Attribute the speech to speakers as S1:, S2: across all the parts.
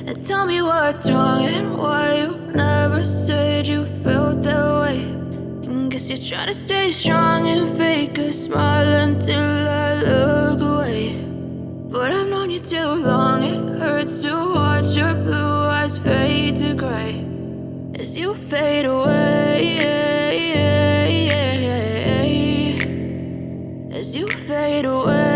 S1: And tell me what's wrong and why you never said you felt that way. And guess you're trying to stay strong and fake a smile until I look away. But I've known you too long, it hurts to watch your blue eyes fade to gray as you fade away, as you fade away.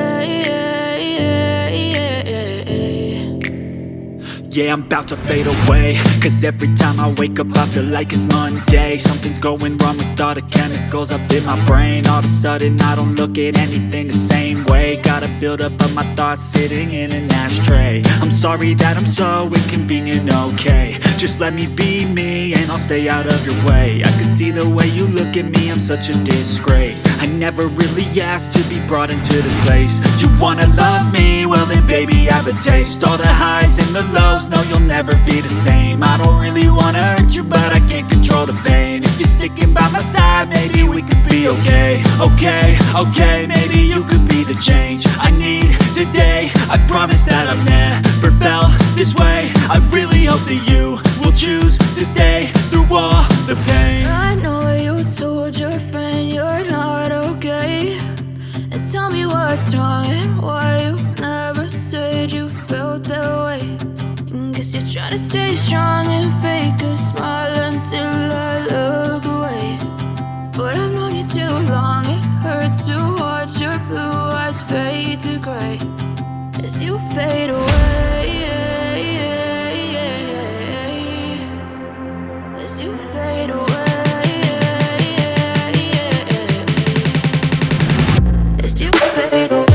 S2: Yeah, I'm about to fade away, cause every time I wake up I feel like it's Monday. Something's going wrong with all the chemicals up in my brain. All of a sudden I don't look at anything the same way. Got a buildup of my thoughts sitting in an ashtray. I'm sorry that I'm so inconvenient, okay. Just let me be me and I'll stay out of your way. I can see the way you look at me, I'm such a disgrace. I never really asked to be brought into this place. You wanna love me? Well then baby I have a taste. All the highs and the lows, no you'll never be the same. I don't really wanna hurt you but I can't control the pain. If you're sticking by my side maybe we could be okay. Okay, maybe you could be the change I need today. I promise that I've never felt this way. I really hope that you will choose to stay through all the pain.
S1: I know you told your friend you're not okay. And tell me what's wrong and why you never said you felt that way. And guess you're trying to stay strong and fake a smile until I look away. But I've known you too long, it hurts to watch your blue eyes fade to gray as you fade away, as you fade away, as you fade away.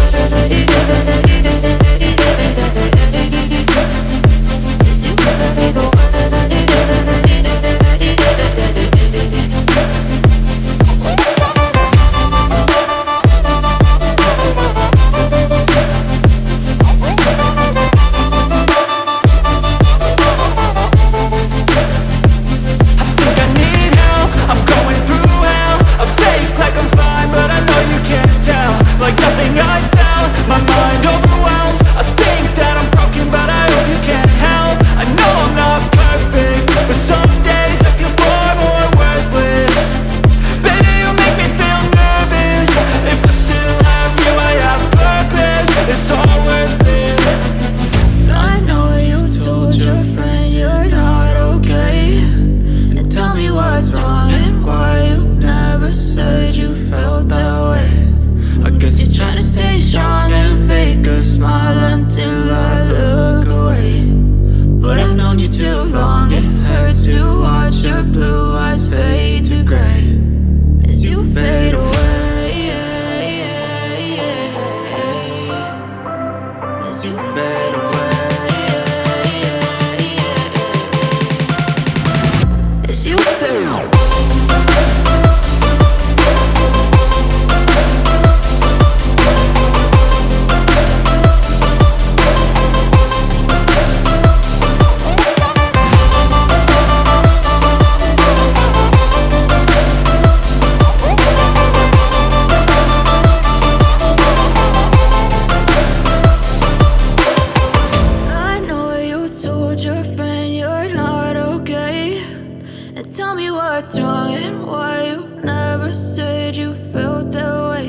S1: Tell me what's wrong and why you never said you felt that way.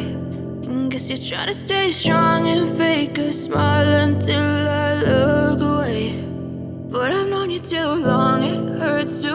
S1: And guess you're trying to stay strong and fake a smile until I look away. But I've known you too long, it hurts to